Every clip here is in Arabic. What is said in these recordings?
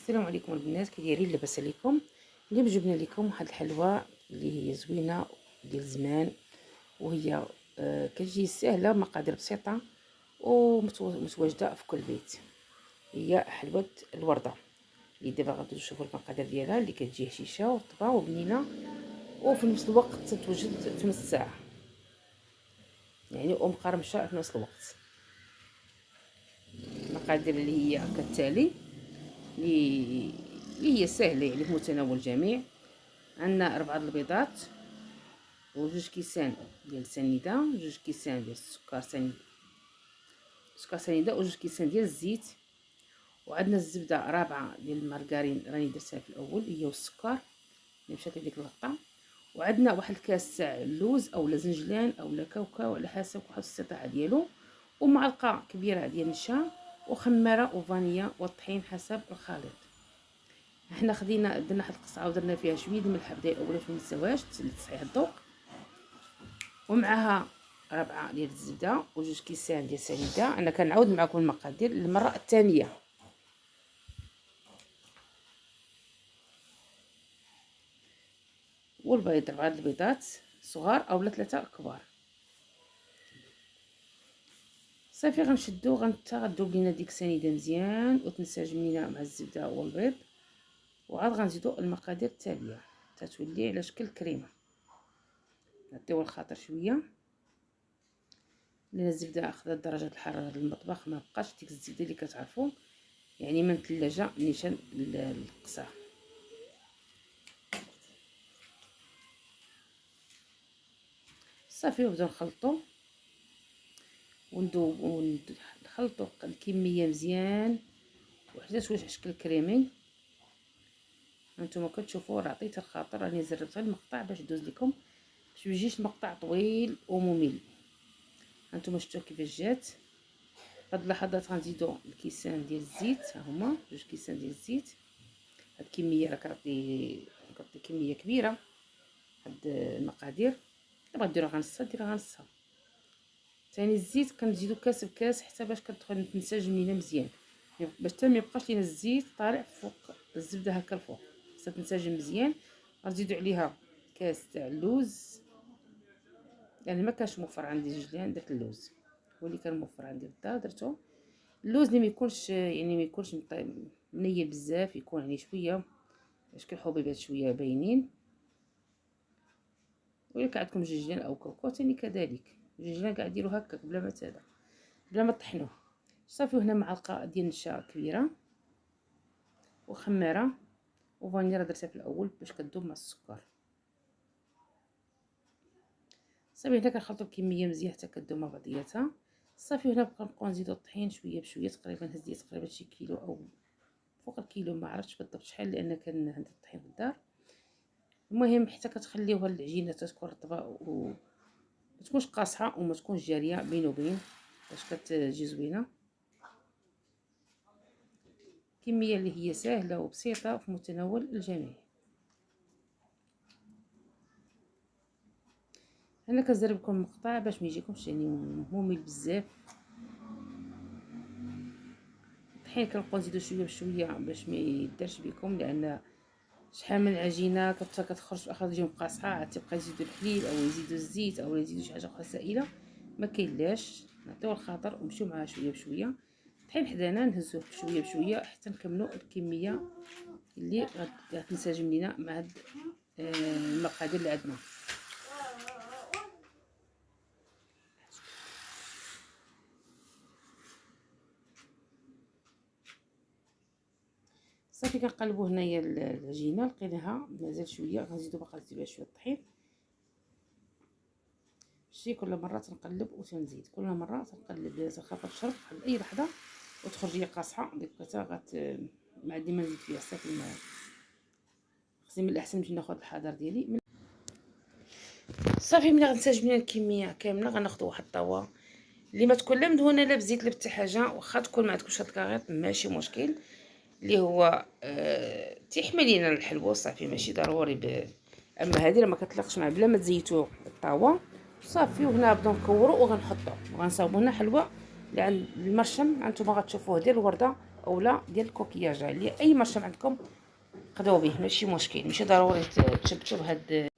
السلام عليكم البنات، كي دايرين؟ لاباس عليكم؟ اليوم جبنا لكم واحد الحلوى اللي هي زوينه ديال زمان، وهي كتجي سهله، مقادير بسيطه ومتواجده في كل بيت. هي حلوى الورده اللي دابا غادي نشوفوا المقادير ديالها، اللي كتجي هشيشه ورطبه وبنينه وفي نفس الوقت تتوجد في نص ساعه، يعني ومقرمشه في نفس الوقت. المقادير اللي هي كالتالي، اللي هي سهله، يعني في متناول الجميع. عندنا 4 البيضات، وجوج كيسان ديال سنيده، وجوج كيسان ديال سكر سنيده، وجوج كيسان ديال الزيت. وعندنا الزبده رابعه ديال المارغرين راني درتها في الاول، هي والسكر اللي مشات لديك الغطا. وعندنا واحد الكاس تاع اللوز اولا زنجلان اولا كاوكاو على حسب واحد الاستطاعه ديالو، ومعلقه كبيره ديال النشا، وخماره وفانيا والطحين حسب الخليط. حنا خدينا درنا واحد القصعه ودرنا فيها شويه الملح بدا الاول باش منساوهاش لتصحيح الذوق، ومعها 4 ديال الزبده وجوج كيسان ديال سنيده. انا كنعاود معكم المقادير للمره الثانيه. والبيض 4 البيضات صغار اولا 3 كبار. صافي غنشدو غنتغدو لينا ديك السنيده مزيان وتنسجم لينا مع الزبده والبيض. وعاد غنزيدو المقادير التاليه تتولي على شكل كريمه. نعطيو الخاطر شويه لان الزبده اخذت درجه الحراره المطبخ، ما بقاش ديك الزبده اللي كتعرفوا يعني من الثلاجه نيشان القصه. صافي ونبداو نخلطو ونخلطو الكميه مزيان وحتى توجد شكل كريمي. هانتوما كتشوفوا راه عطيت الخاطر، راني زربت المقطع باش دوز لكم باش ميجيش المقطع طويل وممل. هانتوما شفتوا كيفاش جات. هاد اللحظات غنزيدو الكيسان ديال الزيت، ها هما جوج كيسان ديال الزيت. هاد الكميه راه كتعطي كميه كبيره. هاد المقادير دابا ديروها غنصها ديروها غنصها. ثاني الزيت كنزيدو كاس بكاس حتى باش كتدخل تنسجم لينا مزيان، باش حتى ما يبقاش لينا الزيت طالع فوق الزبده هكا الفوق، خصها تنسجم مزيان. غنزيدو عليها كاس تاع اللوز، يعني ما كانش موفر عندي زنجلان، درت اللوز هو اللي كان موفر عندي بالدار درتو. اللوز اللي ما يكونش يعني ما يكونش منيل بزاف، يكون يعني شويه شكل حبيبات شويه باينين. ولا عندكم جنجلان او كوكو ثاني كذلك، الجنجلان كاع ديروا هكاك بلا ما تادا بلا ما طحنوه. صافي هنا معلقه ديال النشا كبيره وخماره وفانيلا درتها في الاول باش كتذوب مع السكر. صافي هنا كنخلطوا الكميه مزيان حتى كتذوب مع بعضياتها. صافي هنا كنبقاو نزيدو الطحين شويه بشويه، تقريبا هزيت تقريبا شي كيلو او فوق الكيلو، ما عرفتش بالضبط شحال لان كان عندي الطحين في الدار. المهم حتى كتخليوها العجينه تكون رطبه و ما تكونش قاصحه وما تكونش جاريه بين وبين باش كتجي زوينه. كميه اللي هي سهله وبسيطه في متناول الجميع. انا كنزرب لكم مقطع باش ما يجيكمش يعني ممل بزاف. الطحين كنبقاو نزيدو شويه بشويه باش ما يدارش بكم، لان شحال من عجينه كتخرج في الاخر تجي قاصحه، عاد تبقى يزيدوا الحليب او يزيدوا الزيت او يزيدوا شي حاجه اخرى سائله، ما كاينلاش. نعطيو الخاطر ونمشيو معها شويه بشويه. الطحين حدانا نهزوه بشويه بشويه حتى نكملوا الكميه اللي غتنسجم لينا مع هاد المقادير اللي عندنا. صافي كنقلبوا هنايا العجينه، لقيناها مازال شويه، غنزيدو باقا نزيدو شويه الطحين. شتي كل مره تنقلب وتنزيد، كل مره تنقلب خاطر تشرب واحد اي لحظه وتخرج لي قاصحه، ديك الوقيته ما عندي ما نزيد فيها صافي. خصني من الاحسن نمشي ناخذ الحذر ديالي. صافي ملي غنسجم لنا الكميه كامله غناخذ واحد الطاوه اللي ما تكون لا مدهونه لا بزيت لا بحتى حاجه، واخا تكون ما عندكمش هاد الكاغيط ماشي مشكل، اللي هو تيحمل لينا الحلوه. صافي ماشي ضروري اما هذه راه ما كتلقش مع بلا ما تزيتوا الطاوه. صافي وهنا نبداو نكوروا وغنحطوا وغنصاوبوا هنا حلوه اللي عند المرشم. هانتوما غتشوفوه ديال الورده اولا ديال الكوكياج اللي اي مرشم عندكم قداو به، ماشي مشكل، ماشي ضروري تشبتو بهاد،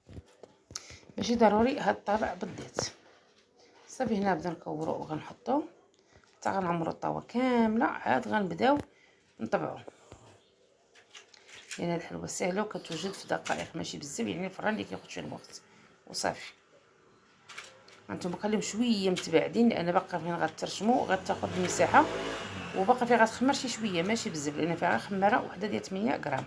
ماشي ضروري هاد الطابع بالضبط. صافي هنا نبدا نكورو وغنحطو حتى غنعمرو الطاوه كامله، عاد غنبداو نطبعو. يعني هاد الحلوه سهله وكتوجد في دقائق ماشي بزاف، يعني الفران اللي كياخد شويه الوقت وصافي. هانتوما خليهم شويه متباعدين لان باقا فين غترشمو غتاخد المساحه، وباقا فيها غتخمر شي شويه ماشي بزاف لان فيها غير خماره وحده ديال 8 غرام.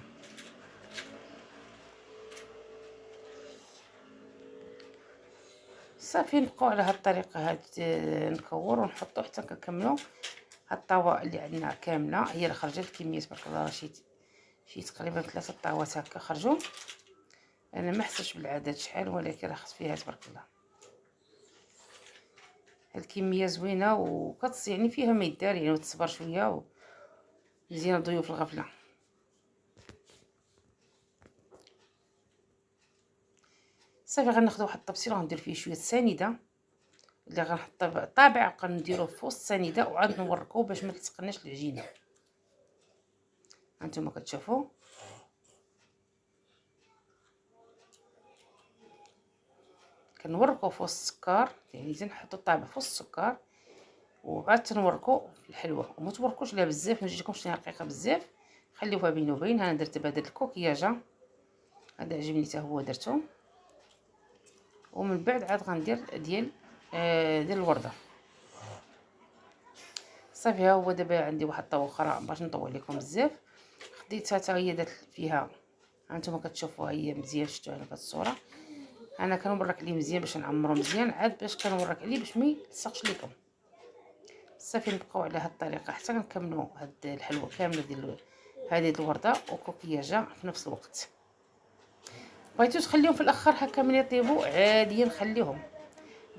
صافي نبقاو على هاد الطريقه هاد نكور ونحطو حتى كنكملو هاد الطاوه اللي عندنا كامله هي اللي خرجت الكميه تبارك الله. راه شي تقريبا 3 طاوات هكا خرجوا. انا ما حسيتش بالعدد شحال، ولكن راه خص فيها تبارك الله. هاد الكميه زوينه يعني فيها ما يدار، يعني وتصبر شويه مزيان ضيوف الغفله. صافي غناخدو واحد الطبسيل وغندير فيه شويه سنيده اللي غنحط طابع غنديروه في وسط السنيده، وعاد نوركو باش ما تسقناش العجينه. هانتوما كتشوفوا كنوركو في وسط السكر، يعني تنحطو الطابع في وسط السكر وعاد تنوركو الحلوه، وما توركوش لها بزاف، ما تجيكمش رقيقه بزاف، خليوها بين وبين. انا درت هذا الكوكياجه هذا عجبني حتى هو درتو، ومن بعد عاد غندير ديال الورده. صافي ها هو دابا عندي واحد الطاوه اخرى باش نطول لكم بزاف، خديتها حتى هي درت فيها. هانتوما كتشوفوا هي مزيان، شفتوها هنا في الصوره. انا كنورك عليه مزيان باش نعمرو مزيان، عاد باش كنورك عليه باش ما يلصقش لكم. صافي نبقاو على هاد الطريقه حتى نكملوا هاد الحلوه كامله ديال هذه الورده وكوكياجه في نفس الوقت. بغيتو تخليهم في الاخر هكا من يطيبوا عاديا خليهم،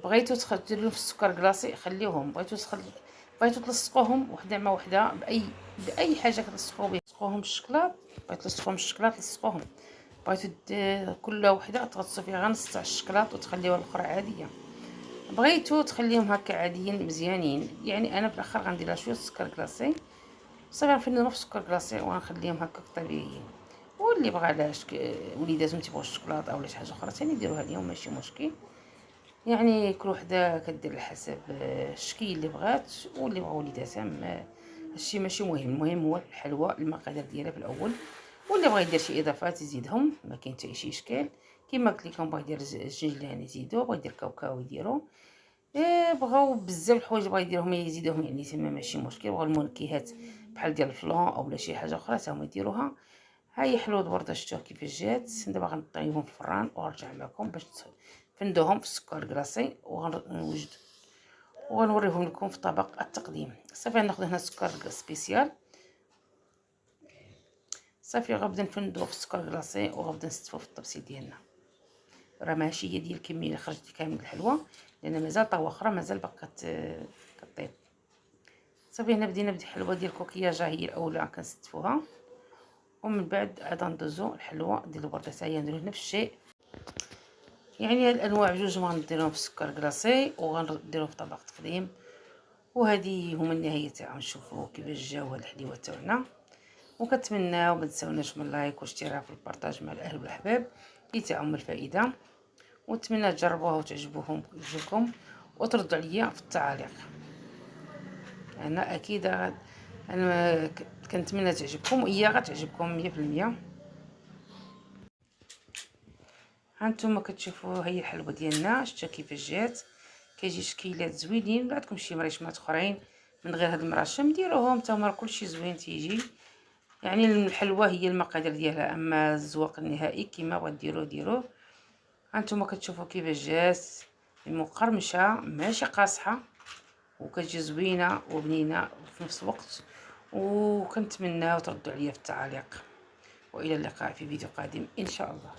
بغيتو ديروا في السكر كلاصي خليهم، بغيتو تلصقوهم وحده مع وحده باي حاجه كتلصقوا بها، تلصقوهم بالشكلاط، بغيتو تلصقوهم بالشكلاط لصقوهم، بغيتو كل وحده تغطسوا فيها نص تاع الشكلاط وتخليوها الاخرى عاديه، بغيتو تخليهم هكا عاديين مزيانين. يعني انا بالاخر غندير لها شويه سكر كلاصي، صافي غنفننهم في السكر كلاصي وغنخليهم هكا طبيعيين. واللي بغى على وليداتهم تيبغوا الشكلاط اولا شي حاجه اخرى ثاني يديروها ليهم ماشي مشكل. يعني كل وحده كدير على حسب الشكل اللي بغات، واللي بغا وليداتها هادشي ماشي مهم. المهم هو الحلوى المقادير ديالها في الاول، واللي بغا يدير شي اضافات يزيدهم ما كاين حتى شي اشكال. كما قلت لكم بغا يدير الجنجلان يزيدو، بغا يدير كاوكاو يديرو، بغاو بزاف الحوايج بغا يديرهم يزيدوهم، يعني تما ماشي مشكل. بغاو المنكهات بحال ديال الفلون اولا شي حاجه اخرى حتى هما يديروها. ها هي حلوه الورده شفتوها كيفاش جات. دابا غنطيبهم في الفران ونرجع معكم باش نفندوهم في السكر كلاصي وغنوجد وغنوريهم لكم في طبق التقديم. صافي غناخذ هنا سكر سبيسيال، صافي غنبدا نفندوه في السكر كلاصي وغنبدا نستفو في الطبسيل ديالنا. راه ماشي هي ديال الكميه اللي خرجت كامل الحلوه، لان مازال طاوه اخرى مازال باقا كطيب. صافي هنا بدينا الحلوه ديال الكوكياجه هي الاولى كنستفوها، ومن بعد عاد ندوزو الحلوه ديال الورده حتى هي نديرو نفس الشيء. يعني هاد الانواع بجوج غنديرهم في السكر كلاصي وغنديرهم في طبق تقديم. وهذه هما النهايه تاعهم. نشوفوا كيفاش جاو هاد الحليوه تاعنا، وكنتمناو ما تنساوناش من لايك واشتراك والبارطاج مع الاهل والاحباب اللي تاعهم الفائده، ونتمنى تجربوها وتعجبكم وتردوا عليا في التعاليق. انا اكيد انا كنتمنى تعجبكم وهي غتعجبكم 100%. هانتوما كتشوفوا هي الحلوه ديالنا، شفتوا كيفاش جات، كيجي شكيلات زوينين. عندكم شي مريشمات اخرين من غير هاد المراشم ديروهم حتى هما، كلشي زوين تيجي. يعني الحلوه هي المقادير ديالها، اما الزواق النهائي كيما بغا ديروه. هانتوما كتشوفوا كيفاش جات مقرمشه ماشي قاصحه، وكتجي زوينه وبنينه في نفس الوقت. وكنتمنى تردوا عليا في التعاليق، والى اللقاء في فيديو قادم ان شاء الله.